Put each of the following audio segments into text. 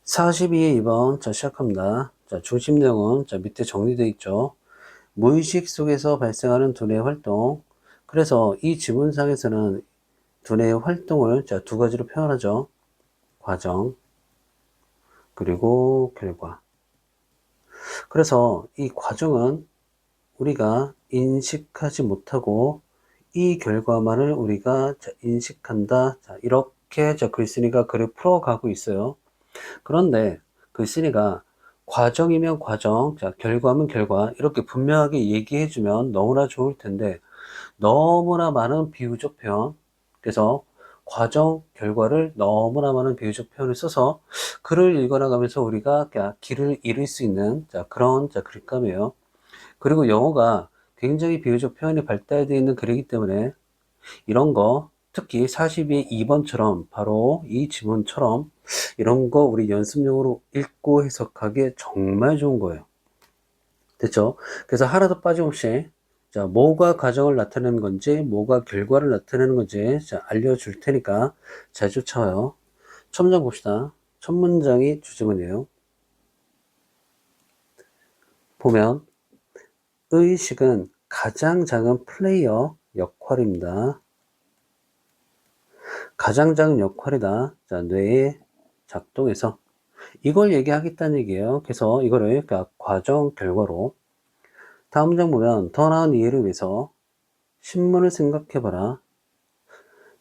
42의 2번. 자, 시작합니다. 자, 중심 내용은 자, 밑에 정리되어 있죠. 무의식 속에서 발생하는 두뇌의 활동. 그래서 이 지문상에서는 두뇌의 활동을 자, 두 가지로 표현하죠. 과정, 그리고 결과. 그래서 이 과정은 우리가 인식하지 못하고 이 결과만을 우리가 자, 인식한다. 자, 이렇게 자, 글쓴이가 글을 풀어가고 있어요. 그런데 글쓴이가 과정이면 과정, 자, 결과면 결과, 이렇게 분명하게 얘기해주면 너무나 좋을 텐데, 너무나 많은 비유적 표현, 그래서 과정, 결과를 너무나 많은 비유적 표현을 써서 글을 읽어나가면서 우리가 길을 잃을 수 있는 자, 그런 자, 글감이에요. 그리고 영어가 굉장히 비유적 표현이 발달되어 있는 글이기 때문에 이런 거, 특히 42의 2번처럼 바로 이 지문처럼 이런 거 우리 연습용으로 읽고 해석하기에 정말 좋은 거예요. 됐죠? 그래서 하나도 빠짐없이 자, 뭐가 과정을 나타내는 건지, 뭐가 결과를 나타내는 건지 자, 알려줄 테니까 잘 쫓아와요. 첫 문장 봅시다. 첫 문장이 주제문이에요. 보면 의식은 가장 작은 플레이어 역할입니다. 가장 작은 역할이다. 자, 뇌의 작동에서 이걸 얘기하겠다는 얘기예요. 그래서 이거를 과정 결과로 다음 장 보면 더 나은 이해를 위해서 신문을 생각해봐라.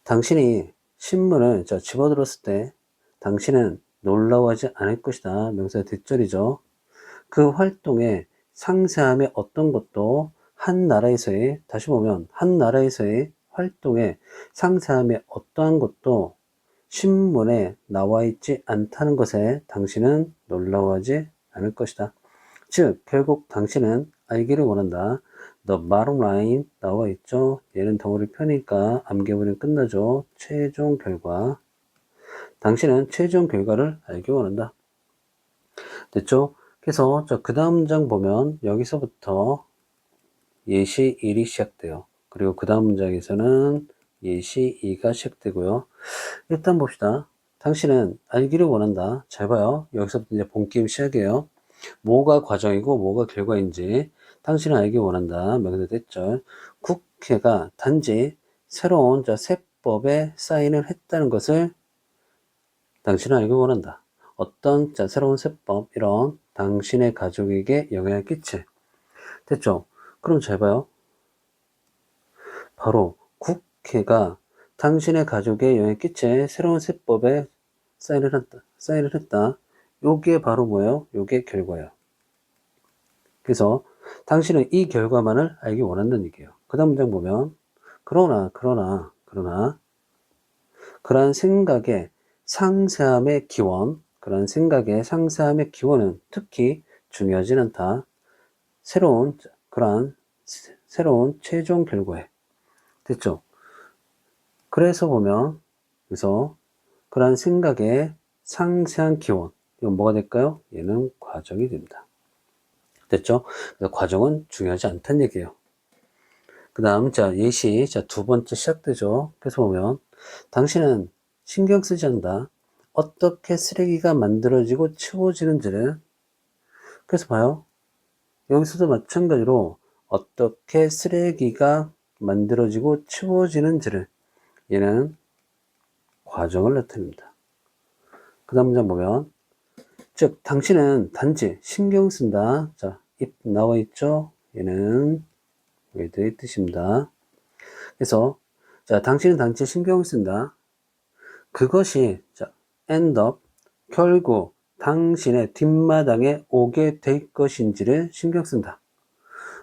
당신이 신문을 자, 집어들었을 때 당신은 놀라워하지 않을 것이다. 명사 뒷절이죠. 그 활동의 상세함의 어떤 것도 한 나라에서의, 다시 보면 한 나라에서의 활동의 상세함의 어떠한 것도 신문에 나와 있지 않다는 것에 당신은 놀라워하지 않을 것이다. 즉, 결국 당신은 알기를 원한다. The bottom line 나와 있죠. 얘는 덩어리 편이니까 암기해버리면 끝나죠. 최종 결과. 당신은 최종 결과를 알기 원한다. 됐죠? 그래서 그 다음 문장 보면 여기서부터 예시 1이 시작돼요. 그리고 그 다음 문장에서는 예시 2가 시작되고요. 일단 봅시다. 당신은 알기를 원한다. 잘 봐요. 여기서부터 이제 본게임 시작이에요. 뭐가 과정이고 뭐가 결과인지 당신은 알기 원한다. 명사 대절. 국회가 단지 새로운 세법에 사인을 했다는 것을 당신은 알기 원한다. 어떤 새로운 세법, 이런 당신의 가족에게 영향을 끼칠. 됐죠? 그럼 잘 봐요. 바로 국회가 당신의 가족에 영향을 끼칠 새로운 세법에 사인을 했다. 요게 바로 뭐예요? 요게 결과예요. 그래서 당신은 이 결과만을 알기 원한다는 얘기예요. 그 다음 문장 보면 그러나 그러한 생각의 상세함의 기원, 그런 생각의 상세함의 기원은 특히 중요하진 않다. 그러한 새로운 최종 결과에 됐죠? 그래서 보면 그래서 그러한 생각의 상세한 기원, 이건 뭐가 될까요? 얘는 과정이 됩니다. 됐죠? 그래서 과정은 중요하지 않다는 얘기예요. 그 다음, 예시, 두 번째 시작되죠. 그래서 보면, 당신은 신경 쓰지 않는다. 어떻게 쓰레기가 만들어지고 치워지는지를. 그래서 봐요. 여기서도 마찬가지로 어떻게 쓰레기가 만들어지고 치워지는지를. 얘는 과정을 나타냅니다. 그 다음 문장 보면, 즉, 당신은 단지 신경 쓴다. 자, 입 나와 있죠? 얘는 웨드의 뜻입니다. 그래서, 당신은 단지 신경을 쓴다. 그것이, end up, 결국, 당신의 뒷마당에 오게 될 것인지를 신경 쓴다.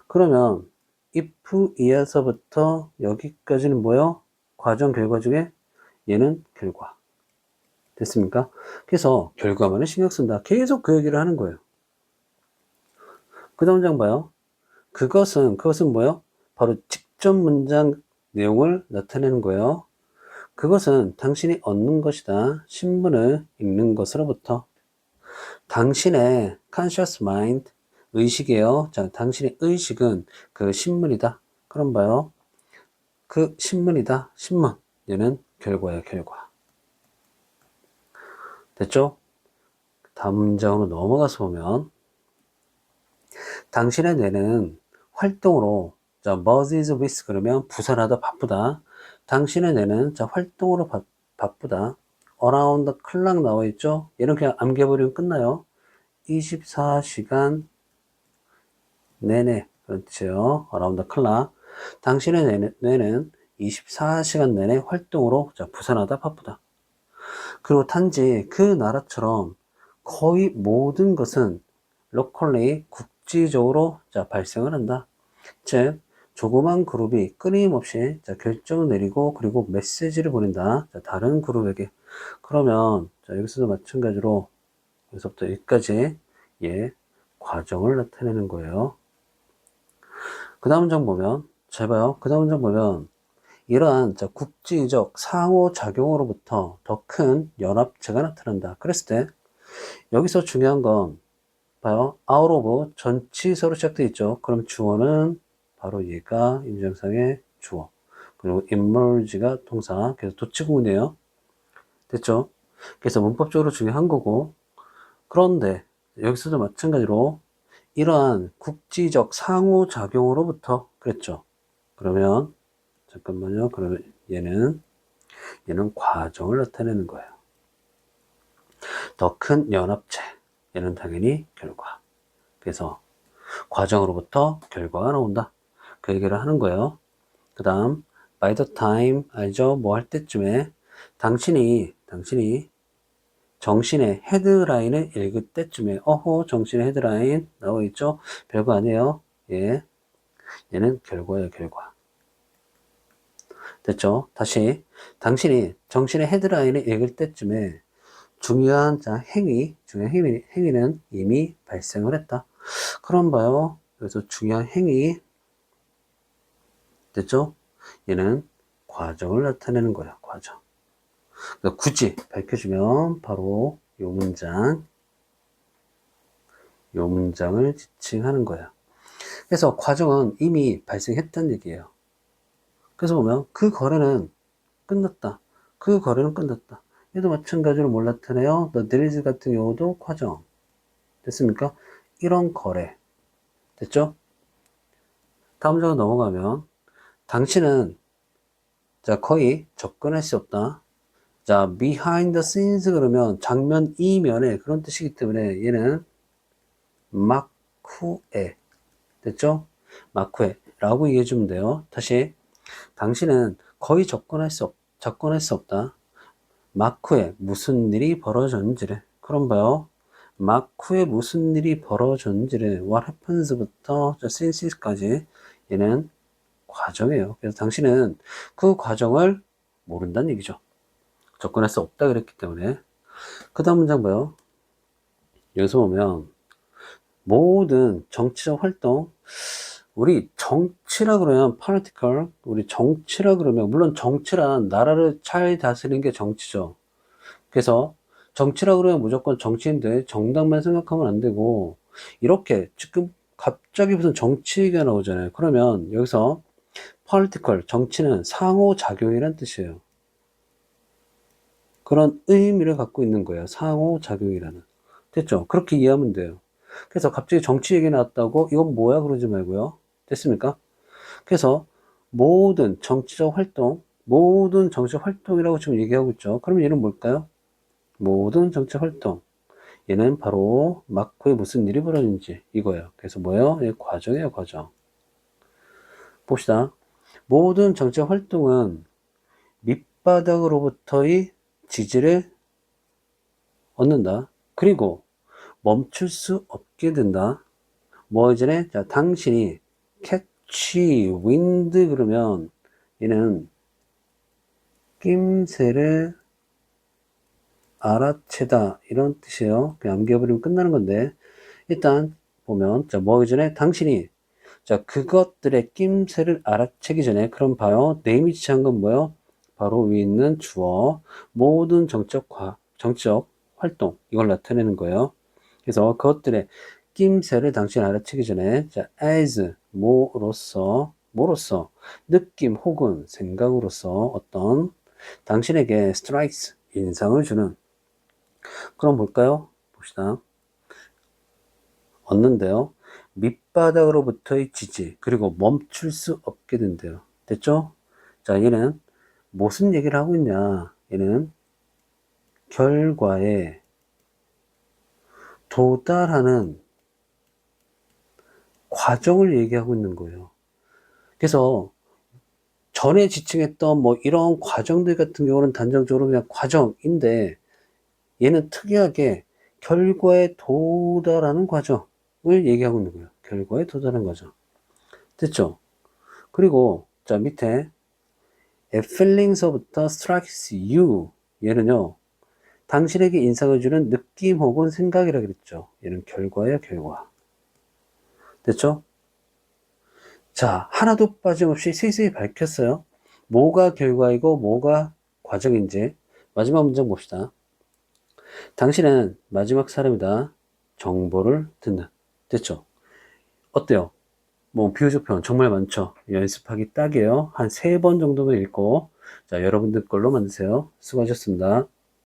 그러면, if 이어서부터 여기까지는 뭐요? 과정, 결과 중에 얘는 결과. 됐습니까? 그래서 결과만을 신경 쓴다. 계속 그 얘기를 하는 거예요. 그 다음 장 봐요. 그것은 뭐요? 바로 직접 문장 내용을 나타내는 거예요. 그것은 당신이 얻는 것이다. 신문을 읽는 것으로부터. 당신의 conscious mind, 의식이에요. 자, 당신의 의식은 그 신문이다. 그럼 봐요. 그 신문이다. 신문. 얘는 결과야, 결과. 됐죠? 다음 문장으로 넘어가서 보면 당신의 뇌는 활동으로 자, buzz is with 그러면 부산하다 바쁘다. 당신의 뇌는 자, 활동으로 바쁘다. around the clock 나와 있죠? 얘는 그냥 암기해버리면 끝나요. 24시간 내내. 그렇죠. around the clock. 당신의 뇌는 24시간 내내 활동으로 자, 부산하다 바쁘다. 그리고 단지 그 나라처럼 거의 모든 것은 locally 국지적으로 자, 발생을 한다. 즉 조그만 그룹이 끊임없이 자, 결정을 내리고 그리고 메시지를 보낸다. 자, 다른 그룹에게. 그러면 자, 여기서도 마찬가지로 여기서부터 여기까지 예, 과정을 나타내는 거예요. 그 다음 장 보면 잘 봐요. 그 다음 장 보면 이러한 자, 국지적 상호작용으로부터 더 큰 연합체가 나타난다. 그랬을 때 여기서 중요한 건 봐요. out of 전치사로 시작되어 있죠. 그럼 주어는 바로 얘가 임장상의 주어. 그리고 emerge가 동사. 그래서 도치구문이에요. 됐죠? 그래서 문법적으로 중요한 거고. 그런데 여기서도 마찬가지로 이러한 국지적 상호작용으로부터 그랬죠. 그러면 잠깐만요. 그러면 얘는 과정을 나타내는 거예요. 더 큰 연합체. 얘는 당연히 결과. 그래서 과정으로부터 결과가 나온다. 그 얘기를 하는 거예요. 그 다음 by the time 알죠? 뭐 할 때쯤에 당신이 정신의 헤드라인을 읽을 때쯤에 어허 정신의 헤드라인 나와 있죠? 별거 아니에요. 예, 얘는 결과예요. 결과. 됐죠? 다시 당신이 정신의 헤드라인을 읽을 때쯤에 중요한 행위는 이미 발생을 했다. 그럼 봐요. 그래서 중요한 행위 됐죠? 얘는 과정을 나타내는 거야. 과정. 그러니까 굳이 밝혀주면 바로 요 문장을 지칭하는 거야. 그래서 과정은 이미 발생했다는 얘기예요. 그래서 보면 그 거래는 끝났다. 그 거래는 끝났다. 얘도 마찬가지로 뭘 나타내요? The deals 같은 경우도 과정. 됐습니까? 이런 거래. 됐죠? 다음 장으로 넘어가면 당신은 자 거의 접근할 수 없다. 자 behind the scenes 그러면 장면 이면에 그런 뜻이기 때문에 얘는 마쿠에 됐죠? 마쿠에 라고 이해해 주면 돼요. 다시 당신은 거의 접근할 수 없다. 마쿠에 무슨 일이 벌어졌는지를 그럼 봐요. 마쿠에 무슨 일이 벌어졌는지를 what happens부터 since까지 얘는 과정이에요. 그래서 당신은 그 과정을 모른다는 얘기죠. 접근할 수 없다 그랬기 때문에. 그 다음 문장 봐요. 여기서 보면 모든 정치적 활동 우리 정치라 그러면 political 우리 정치라 그러면 물론 정치란 나라를 잘 다스리는 게 정치죠. 그래서 정치라 그러면 무조건 정치인데 정당만 생각하면 안 되고 이렇게 지금 갑자기 무슨 정치 얘기가 나오잖아요. 그러면 여기서 political 정치는 상호작용이란 뜻이에요. 그런 의미를 갖고 있는 거예요. 상호작용이라는. 됐죠? 그렇게 이해하면 돼요. 그래서 갑자기 정치 얘기 나왔다고 이건 뭐야 그러지 말고요. 됐습니까? 그래서 모든 정치적 활동이라고 지금 얘기하고 있죠. 그럼 얘는 뭘까요? 모든 정치 활동. 얘는 바로 마크에 무슨 일이 벌어진지 이거예요. 그래서 뭐예요? 이 과정이에요, 과정. 봅시다. 모든 정치 활동은 밑바닥으로부터의 지지를 얻는다. 그리고 멈출 수 없게 된다. 뭐 이전에 자, 당신이 catch wind 그러면 얘는 낌새를 알아채다 이런 뜻이에요. 그냥 암기해버리면 끝나는 건데 일단 보면 자, 뭐 이전에 당신이 자 그것들의 낌새를 알아채기 전에 그럼 봐요. 네임이 지시한 건 뭐예요? 바로 위에 있는 주어 모든 정적 활동 이걸 나타내는 거예요. 그래서 그것들의 낌새를 당신이 알아채기 전에 자 as 뭐로서 느낌 혹은 생각으로서 어떤 당신에게 strikes 인상을 주는 그럼 볼까요? 봅시다. 얻는데요. 밑바닥으로부터의 지지, 그리고 멈출 수 없게 된대요. 됐죠? 자, 얘는 무슨 얘기를 하고 있냐? 얘는 결과에 도달하는 과정을 얘기하고 있는 거예요. 그래서 전에 지칭했던 뭐 이런 과정들 같은 경우는 단정적으로 그냥 과정인데, 얘는 특이하게 결과에 도달하는 과정을 얘기하고 있는 거예요. 결과에 도달하는 과정. 됐죠? 그리고 자, 밑에 A feelings부터 strikes you, 얘는요 당신에게 인상을 주는 느낌 혹은 생각이라 그랬죠. 얘는 결과예요, 결과. 됐죠? 자, 하나도 빠짐없이 세세히 밝혔어요. 뭐가 결과이고 뭐가 과정인지. 마지막 문장 봅시다. 당신은 마지막 사람이다. 정보를 듣는. 됐죠? 어때요? 뭐 비유적 표현 정말 많죠. 연습하기 딱이에요. 한 3번 정도만 읽고 자, 여러분들 걸로 만드세요. 수고하셨습니다.